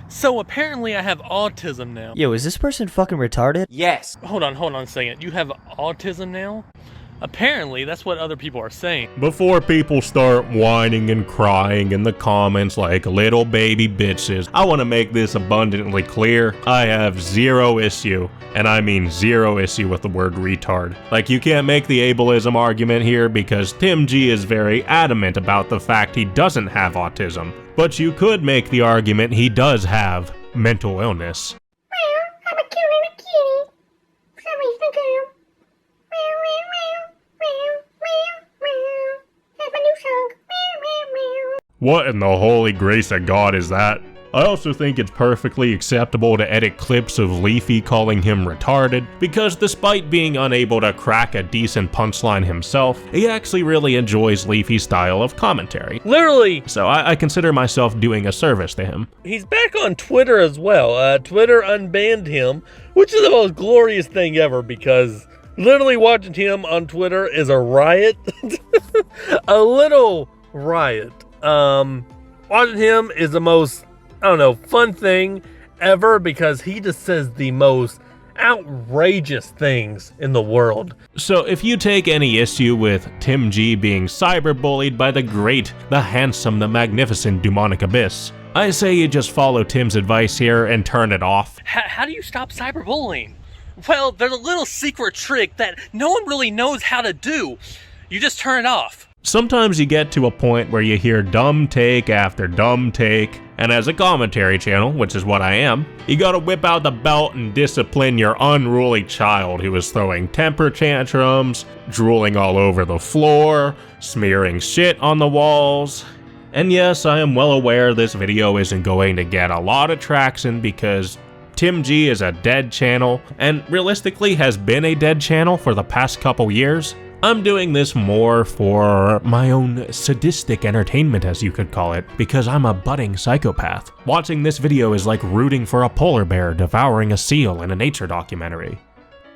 So apparently I have autism now. Yo, is this person fucking retarded? Yes. Hold on a second. You have autism now? Apparently, that's what other people are saying. Before people start whining and crying in the comments like little baby bitches, I want to make this abundantly clear. I have zero issue, and I mean zero issue with the word retard. Like, you can't make the ableism argument here because Tim G is very adamant about the fact he doesn't have autism. But you could make the argument he does have mental illness. Well, I'm a cute little kitty. Somebody's the girl. That's my new song. What in the holy grace of God is that? I also think it's perfectly acceptable to edit clips of Leafy calling him retarded, because despite being unable to crack a decent punchline himself, he actually really enjoys Leafy's style of commentary. Literally! So I consider myself doing a service to him. He's back on Twitter as well. Twitter unbanned him, which is the most glorious thing ever because literally watching him on Twitter is a riot. A little riot. Watching him is the most, I don't know, fun thing ever because he just says the most outrageous things in the world. So if you take any issue with Tim G being cyberbullied by the great, the handsome, the magnificent Dewmonic Abyss, I say you just follow Tim's advice here and turn it off. How do you stop cyberbullying? Well, there's a little secret trick that no one really knows how to do. You just turn it off. Sometimes you get to a point where you hear dumb take after dumb take, and as a commentary channel, which is what I am, you gotta whip out the belt and discipline your unruly child who is throwing temper tantrums, drooling all over the floor, smearing shit on the walls. And yes, I am well aware this video isn't going to get a lot of traction because Tim G is a dead channel, and realistically has been a dead channel for the past couple years. I'm doing this more for my own sadistic entertainment, as you could call it, because I'm a budding psychopath. Watching this video is like rooting for a polar bear devouring a seal in a nature documentary.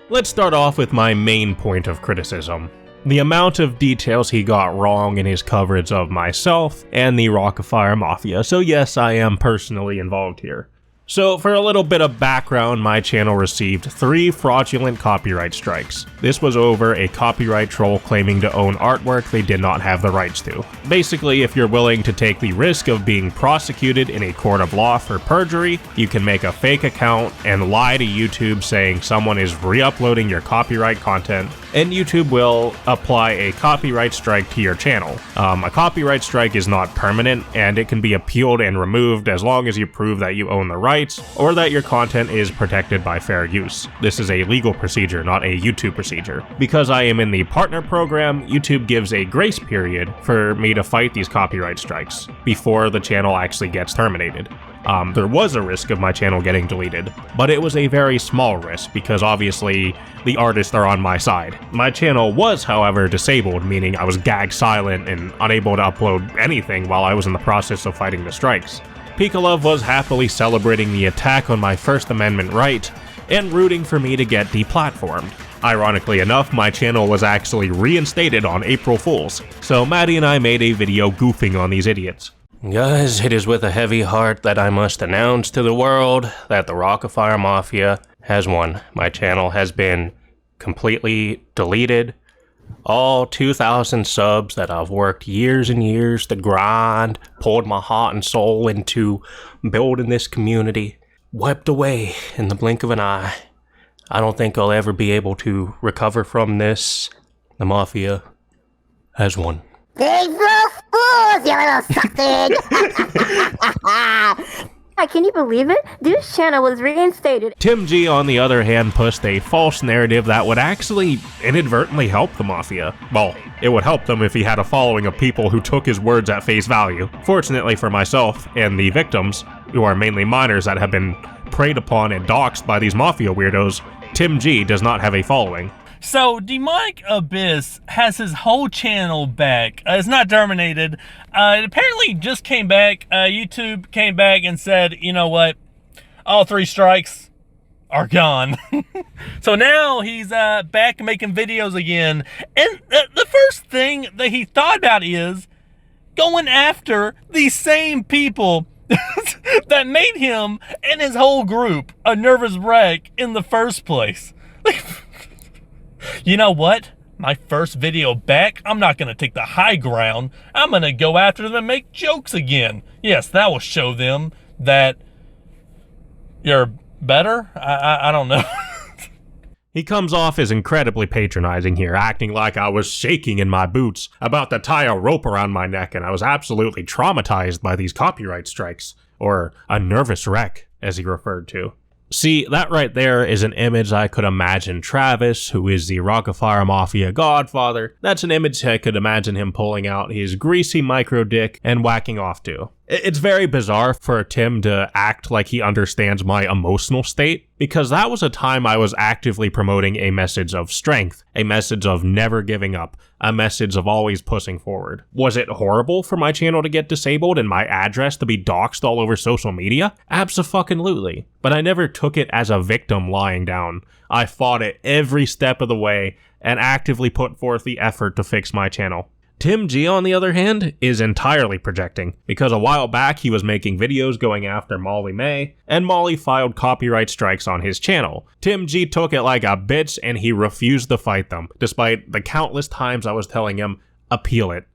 Let's start off with my main point of criticism. The amount of details he got wrong in his coverage of myself and the Rockafire Mafia, so yes, I am personally involved here. So for a little bit of background, my channel received 3 fraudulent copyright strikes. This was over a copyright troll claiming to own artwork they did not have the rights to. Basically, if you're willing to take the risk of being prosecuted in a court of law for perjury, you can make a fake account and lie to YouTube saying someone is re-uploading your copyright content, and YouTube will apply a copyright strike to your channel. A copyright strike is not permanent, and it can be appealed and removed as long as you prove that you own the rights or that your content is protected by fair use. This is a legal procedure, not a YouTube procedure. Because I am in the partner program, YouTube gives a grace period for me to fight these copyright strikes before the channel actually gets terminated. There was a risk of my channel getting deleted, but it was a very small risk because obviously the artists are on my side. My channel was, however, disabled, meaning I was gag silent and unable to upload anything while I was in the process of fighting the strikes. Pikolov was happily celebrating the attack on my First Amendment right and rooting for me to get deplatformed. Ironically enough, my channel was actually reinstated on April Fools, so Maddie and I made a video goofing on these idiots. Guys, it is with a heavy heart that I must announce to the world that the Rockafire Mafia has won. My channel has been completely deleted. All 2,000 subs that I've worked years and years to grind, poured my heart and soul into building this community, wiped away in the blink of an eye. I don't think I'll ever be able to recover from this. The Mafia has won. April Fools, you little sucker! Can you believe it? Dude's channel was reinstated. Tim G, on the other hand, pushed a false narrative that would actually inadvertently help the Mafia. Well, it would help them if he had a following of people who took his words at face value. Fortunately for myself and the victims, who are mainly minors that have been preyed upon and doxxed by these Mafia weirdos, Tim G does not have a following. So, Dewmonic Abyss has his whole channel back. It's not terminated. It apparently just came back. YouTube came back and said, you know what? All 3 strikes are gone. So now he's back making videos again. And the first thing that he thought about is going after these same people that made him and his whole group a nervous wreck in the first place. You know what? My first video back, I'm not going to take the high ground. I'm going to go after them and make jokes again. Yes, that will show them that you're better. I don't know. He comes off as incredibly patronizing here, acting like I was shaking in my boots, about to tie a rope around my neck, and I was absolutely traumatized by these copyright strikes, or a nervous wreck, as he referred to. See, that right there is an image I could imagine Travis, who is the Rockefeller Mafia godfather, that's an image I could imagine him pulling out his greasy micro dick and whacking off to. It's very bizarre for Tim to act like he understands my emotional state, because that was a time I was actively promoting a message of strength, a message of never giving up, a message of always pushing forward. Was it horrible for my channel to get disabled and my address to be doxxed all over social media? Abso-fucking-lutely. But I never took it as a victim lying down. I fought it every step of the way and actively put forth the effort to fix my channel. Tim G, on the other hand, is entirely projecting, because a while back he was making videos going after Molly May, and Molly filed copyright strikes on his channel. Tim G took it like a bitch and he refused to fight them, despite the countless times I was telling him, appeal it,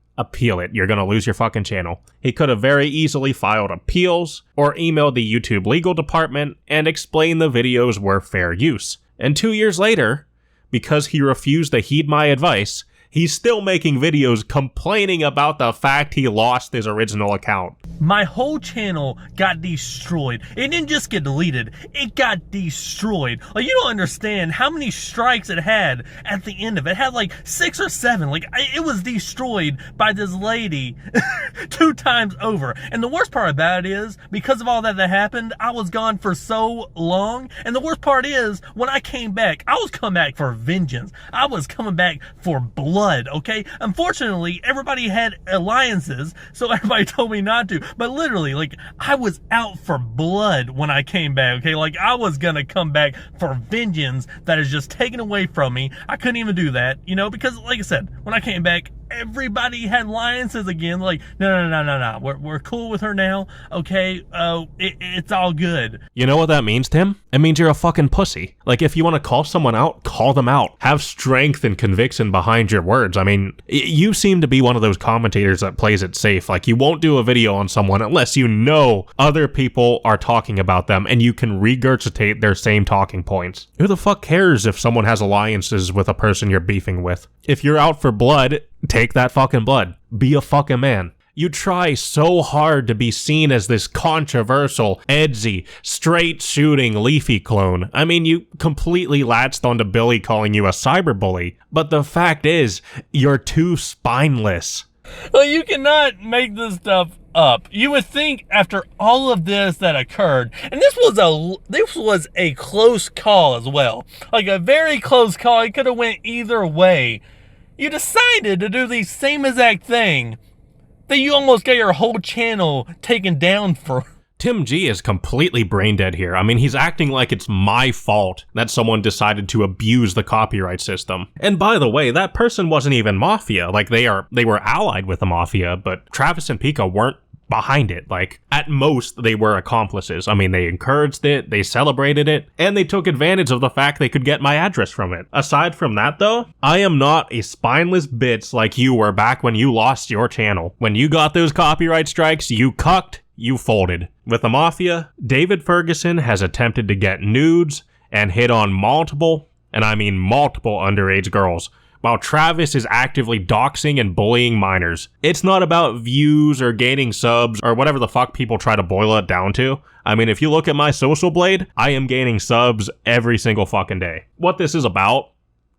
you're gonna lose your fucking channel. He could have very easily filed appeals, or emailed the YouTube legal department and explained the videos were fair use. And 2 years later, because he refused to heed my advice, he's still making videos complaining about the fact he lost his original account. My whole channel got destroyed. It didn't just get deleted, it got destroyed. Like, you don't understand how many strikes it had at the end of it. It had like 6 or 7. Like, it was destroyed by this lady 2 times over. And the worst part about it is, because of all that happened, I was gone for so long. And the worst part is, when I came back, I was coming back for vengeance. I was coming back for blood, okay? Unfortunately, everybody had alliances, so everybody told me not to. But literally, like, I was out for blood when I came back, okay? Like, I was gonna come back for vengeance that is just taken away from me. I couldn't even do that, you know, because like I said, when I came back, everybody had alliances again. Like, no. We're cool with her now, okay? It's all good. You know what that means, Tim? It means you're a fucking pussy. Like, if you want to call someone out, call them out. Have strength and conviction behind your words. I mean, you seem to be one of those commentators that plays it safe. Like, you won't do a video on someone unless you know other people are talking about them and you can regurgitate their same talking points. Who the fuck cares if someone has alliances with a person you're beefing with? If you're out for blood, take that fucking blood. Be a fucking man. You try so hard to be seen as this controversial, edgy, straight-shooting Leafy clone. I mean, you completely latched onto Billy calling you a cyberbully. But the fact is, you're too spineless. Well, you cannot make this stuff up. You would think after all of this that occurred, and this was a close call as well. Like, a very close call. It could have went either way. You decided to do the same exact thing that you almost got your whole channel taken down for. Tim G is completely brain dead here. I mean, he's acting like it's my fault that someone decided to abuse the copyright system. And by the way, that person wasn't even Mafia. Like, they were allied with the Mafia, but Travis and Pika weren't behind it. Like, at most, they were accomplices. I mean, they encouraged it, they celebrated it, and they took advantage of the fact they could get my address from it. Aside from that, though, I am not a spineless bitch like you were back when you lost your channel. When you got those copyright strikes, you cucked, you folded. With the Mafia, David Ferguson has attempted to get nudes and hit on multiple, and I mean multiple, underage girls, while Travis is actively doxing and bullying minors. It's not about views or gaining subs or whatever the fuck people try to boil it down to. I mean, if you look at my social blade, I am gaining subs every single fucking day. What this is about,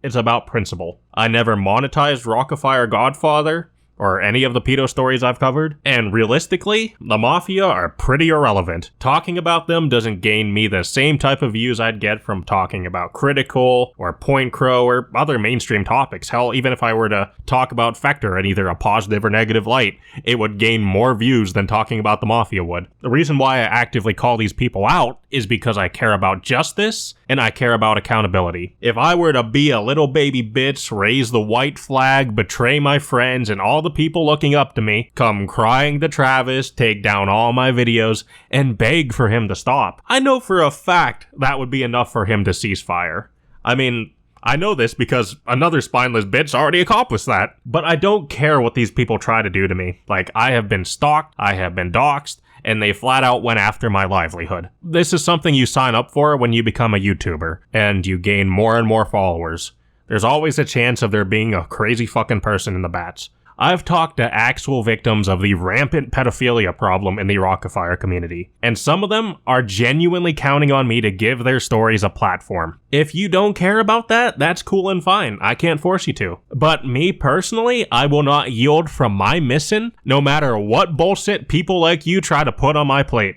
it's about principle. I never monetized Rockefeller Godfather or any of the pedo stories I've covered, and realistically, the Mafia are pretty irrelevant. Talking about them doesn't gain me the same type of views I'd get from talking about Critical, or Point Crow, or other mainstream topics. Hell, even if I were to talk about Fector in either a positive or negative light, it would gain more views than talking about the Mafia would. The reason why I actively call these people out is because I care about justice, and I care about accountability. If I were to be a little baby bitch, raise the white flag, betray my friends, and all the the people looking up to me come crying to Travis, take down all my videos, and beg for him to stop. I know for a fact that would be enough for him to cease fire. I mean, I know this because another spineless bitch already accomplished that. But I don't care what these people try to do to me. Like, I have been stalked, I have been doxxed, and they flat out went after my livelihood. This is something you sign up for when you become a YouTuber, and you gain more and more followers. There's always a chance of there being a crazy fucking person in the batch. I've talked to actual victims of the rampant pedophilia problem in the Rockafire community, and some of them are genuinely counting on me to give their stories a platform. If you don't care about that, that's cool and fine. I can't force you to. But me personally, I will not yield from my mission, no matter what bullshit people like you try to put on my plate.